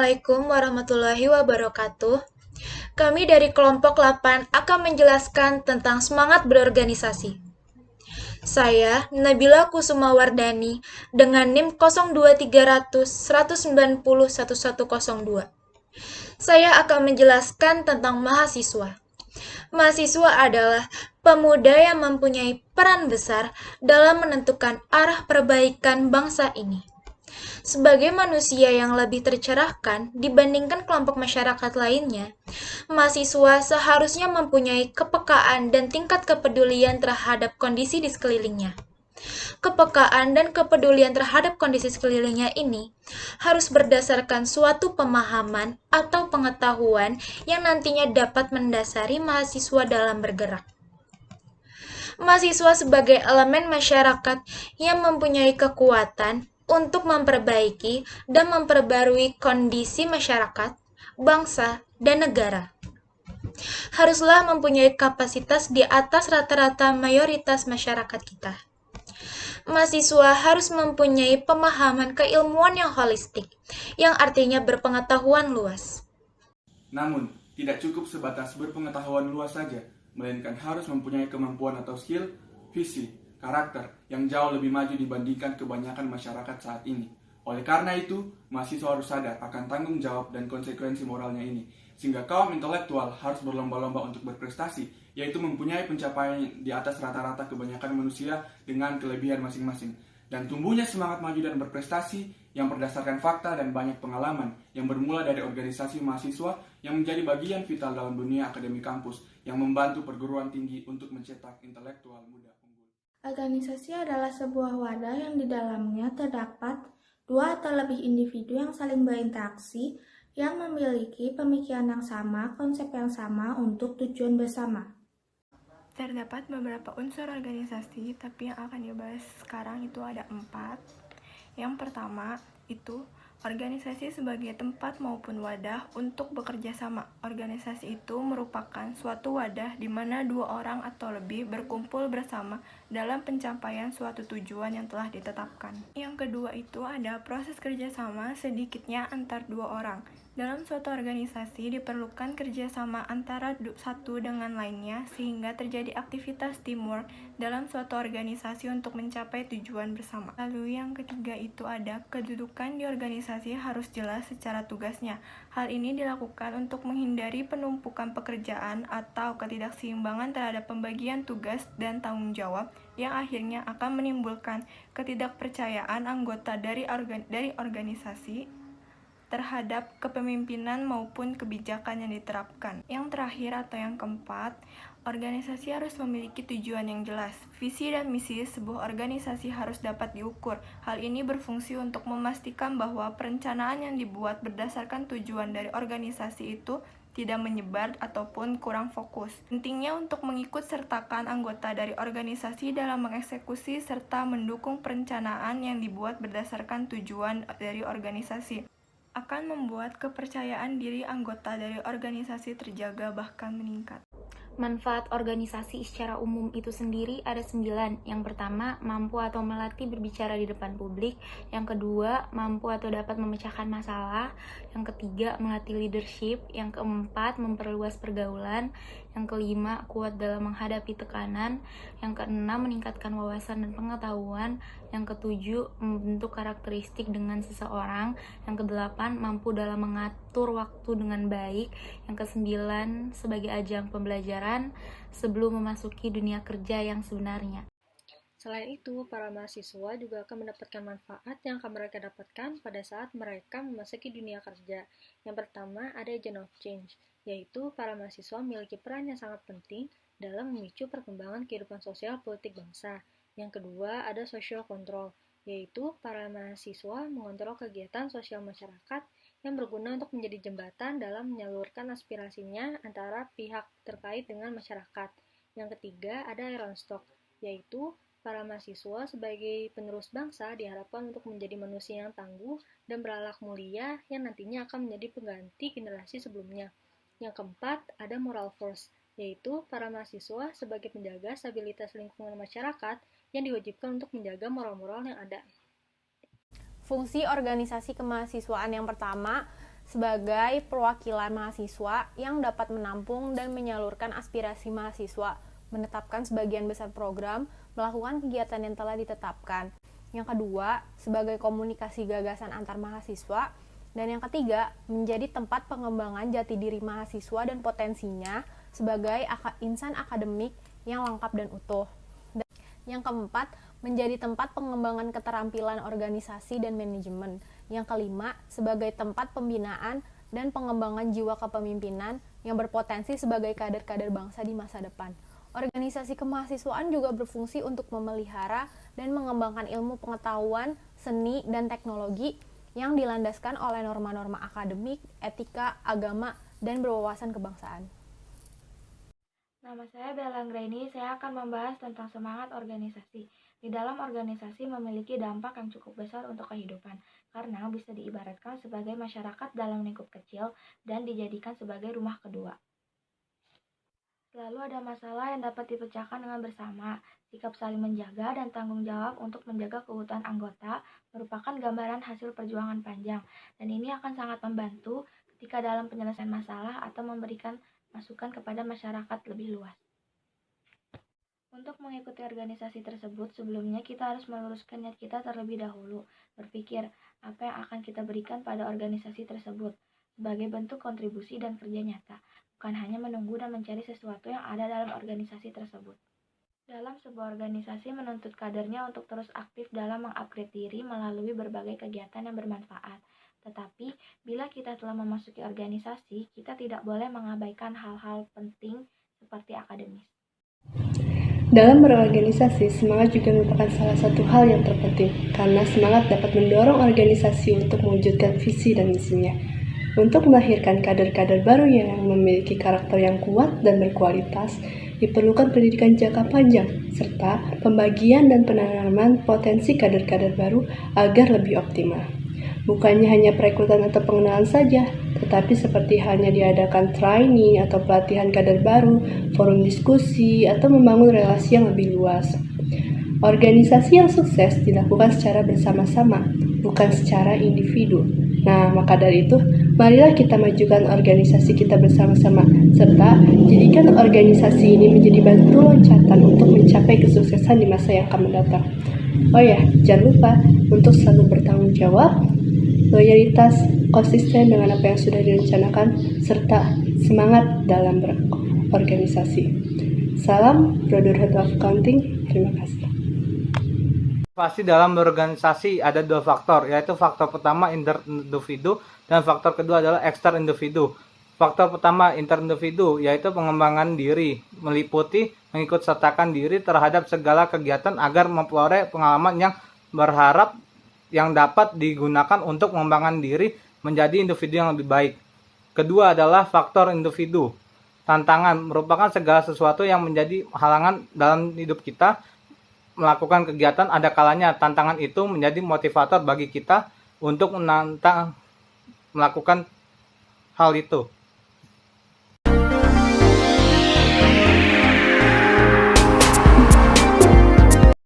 Assalamualaikum warahmatullahi wabarakatuh. Kami dari kelompok 8 akan menjelaskan tentang semangat berorganisasi. Saya, Nabila Kusumawardani, dengan NIM 02300 190 1102. Saya akan menjelaskan tentang mahasiswa. Mahasiswa adalah pemuda yang mempunyai peran besar dalam menentukan arah perbaikan bangsa ini. Sebagai manusia yang lebih tercerahkan dibandingkan kelompok masyarakat lainnya, mahasiswa seharusnya mempunyai kepekaan dan tingkat kepedulian terhadap kondisi di sekelilingnya. Kepekaan dan kepedulian terhadap kondisi sekelilingnya ini harus berdasarkan suatu pemahaman atau pengetahuan yang nantinya dapat mendasari mahasiswa dalam bergerak. Mahasiswa sebagai elemen masyarakat yang mempunyai kekuatan untuk memperbaiki dan memperbarui kondisi masyarakat, bangsa, dan negara. Haruslah mempunyai kapasitas di atas rata-rata mayoritas masyarakat kita. Mahasiswa harus mempunyai pemahaman keilmuan yang holistik, yang artinya berpengetahuan luas. Namun, tidak cukup sebatas berpengetahuan luas saja, melainkan harus mempunyai kemampuan atau skill, visi, karakter yang jauh lebih maju dibandingkan kebanyakan masyarakat saat ini. Oleh karena itu, mahasiswa harus sadar akan tanggung jawab dan konsekuensi moralnya ini, sehingga kaum intelektual harus berlomba-lomba untuk berprestasi, yaitu mempunyai pencapaian di atas rata-rata kebanyakan manusia dengan kelebihan masing-masing. Dan tumbuhnya semangat maju dan berprestasi yang berdasarkan fakta dan banyak pengalaman yang bermula dari organisasi mahasiswa yang menjadi bagian vital dalam dunia akademi kampus yang membantu perguruan tinggi untuk mencetak intelektual muda unggul. Organisasi adalah sebuah wadah yang di dalamnya terdapat dua atau lebih individu yang saling berinteraksi yang memiliki pemikiran yang sama, konsep yang sama untuk tujuan bersama. Terdapat beberapa unsur organisasi, tapi yang akan dibahas sekarang itu ada 4. Yang pertama itu organisasi sebagai tempat maupun wadah untuk bekerja sama. Organisasi itu merupakan suatu wadah di mana 2 orang atau lebih berkumpul bersama dalam pencapaian suatu tujuan yang telah ditetapkan. Yang kedua itu ada proses kerjasama sedikitnya antar 2 orang. Dalam suatu organisasi diperlukan kerjasama antara satu dengan lainnya sehingga terjadi aktivitas teamwork dalam suatu organisasi untuk mencapai tujuan bersama. Lalu yang ketiga itu ada kedudukan di organisasi harus jelas secara tugasnya. Hal ini dilakukan untuk menghindari penumpukan pekerjaan atau ketidakseimbangan terhadap pembagian tugas dan tanggung jawab yang akhirnya akan menimbulkan ketidakpercayaan anggota dari organisasi terhadap kepemimpinan maupun kebijakan yang diterapkan. Yang terakhir atau yang keempat, organisasi harus memiliki tujuan yang jelas. Visi dan misi sebuah organisasi harus dapat diukur. Hal ini berfungsi untuk memastikan bahwa perencanaan yang dibuat berdasarkan tujuan dari organisasi itu tidak menyebar ataupun kurang fokus. Pentingnya untuk mengikut sertakan anggota dari organisasi dalam mengeksekusi serta mendukung perencanaan yang dibuat berdasarkan tujuan dari organisasi akan membuat kepercayaan diri anggota dari organisasi terjaga bahkan meningkat. Manfaat organisasi secara umum itu sendiri ada 9. Yang pertama, mampu atau melatih berbicara di depan publik. Yang kedua, mampu atau dapat memecahkan masalah. Yang ketiga, melatih leadership. Yang keempat, memperluas pergaulan. Yang kelima, kuat dalam menghadapi tekanan. Yang keenam, meningkatkan wawasan dan pengetahuan. Yang ketujuh, membentuk karakteristik dengan seseorang. Yang kedelapan, mampu dalam mengatur waktu dengan baik. Yang kesembilan, sebagai ajang pembelajaran sebelum memasuki dunia kerja yang sebenarnya. Selain itu, para mahasiswa juga akan mendapatkan manfaat yang akan mereka dapatkan pada saat mereka memasuki dunia kerja. Yang pertama, ada agent of change, yaitu para mahasiswa memiliki peran yang sangat penting dalam memicu perkembangan kehidupan sosial politik bangsa. Yang kedua, ada social control, yaitu para mahasiswa mengontrol kegiatan sosial masyarakat yang berguna untuk menjadi jembatan dalam menyalurkan aspirasinya antara pihak terkait dengan masyarakat. Yang ketiga, ada iron stock, yaitu para mahasiswa sebagai penerus bangsa diharapkan untuk menjadi manusia yang tangguh dan berakhlak mulia yang nantinya akan menjadi pengganti generasi sebelumnya. Yang keempat, ada moral force, yaitu para mahasiswa sebagai penjaga stabilitas lingkungan masyarakat yang diwajibkan untuk menjaga moral-moral yang ada. Fungsi organisasi kemahasiswaan yang pertama, sebagai perwakilan mahasiswa yang dapat menampung dan menyalurkan aspirasi mahasiswa, menetapkan sebagian besar program, melakukan kegiatan yang telah ditetapkan. Yang kedua, sebagai komunikasi gagasan antar mahasiswa. Dan yang ketiga, menjadi tempat pengembangan jati diri mahasiswa dan potensinya sebagai insan akademik yang lengkap dan utuh. Dan yang keempat, menjadi tempat pengembangan keterampilan organisasi dan manajemen. Yang kelima, sebagai tempat pembinaan dan pengembangan jiwa kepemimpinan yang berpotensi sebagai kader-kader bangsa di masa depan. Organisasi kemahasiswaan juga berfungsi untuk memelihara dan mengembangkan ilmu pengetahuan, seni, dan teknologi yang dilandaskan oleh norma-norma akademik, etika, agama, dan berwawasan kebangsaan. Nama saya Bella Anggraini, saya akan membahas tentang semangat organisasi. Di dalam organisasi memiliki dampak yang cukup besar untuk kehidupan, karena bisa diibaratkan sebagai masyarakat dalam lingkup kecil dan dijadikan sebagai rumah kedua. Selalu ada masalah yang dapat dipecahkan dengan bersama. Sikap saling menjaga dan tanggung jawab untuk menjaga keutuhan anggota merupakan gambaran hasil perjuangan panjang, dan ini akan sangat membantu ketika dalam penyelesaian masalah atau memberikan masukan kepada masyarakat lebih luas. Untuk mengikuti organisasi tersebut, sebelumnya kita harus meluruskan niat kita terlebih dahulu, berpikir apa yang akan kita berikan pada organisasi tersebut sebagai bentuk kontribusi dan kerja nyata, bukan hanya menunggu dan mencari sesuatu yang ada dalam organisasi tersebut. Dalam sebuah organisasi menuntut kadernya untuk terus aktif dalam mengupgrade diri melalui berbagai kegiatan yang bermanfaat. Tetapi, bila kita telah memasuki organisasi, kita tidak boleh mengabaikan hal-hal penting seperti akademis. Dalam berorganisasi, semangat juga merupakan salah satu hal yang terpenting, karena semangat dapat mendorong organisasi untuk mewujudkan visi dan misinya. Untuk melahirkan kader-kader baru yang memiliki karakter yang kuat dan berkualitas, diperlukan pendidikan jangka panjang, serta pembagian dan penanaman potensi kader-kader baru agar lebih optimal. Bukannya hanya perekrutan atau pengenalan saja, tetapi seperti halnya diadakan training atau pelatihan kader baru, forum diskusi, atau membangun relasi yang lebih luas. Organisasi yang sukses dilakukan secara bersama-sama, bukan secara individu. Nah, maka dari itu, marilah kita majukan organisasi kita bersama-sama, serta jadikan organisasi ini menjadi batu loncatan untuk mencapai kesuksesan di masa yang akan mendatang. Oh ya, jangan lupa untuk selalu bertanggung jawab, loyalitas, konsisten dengan apa yang sudah direncanakan, serta semangat dalam berorganisasi. Salam Brotherhood of Accounting, terima kasih. Pasti dalam berorganisasi ada dua faktor, yaitu faktor pertama inter-individu dan faktor kedua adalah exter-individu. Faktor pertama inter-individu yaitu pengembangan diri, meliputi mengikut sertakan diri terhadap segala kegiatan agar memperoleh pengalaman yang berharap yang dapat digunakan untuk mengembangkan diri menjadi individu yang lebih baik. Kedua adalah faktor individu. Tantangan merupakan segala sesuatu yang menjadi halangan dalam hidup kita melakukan kegiatan, ada kalanya tantangan itu menjadi motivator bagi kita untuk menantang melakukan hal itu.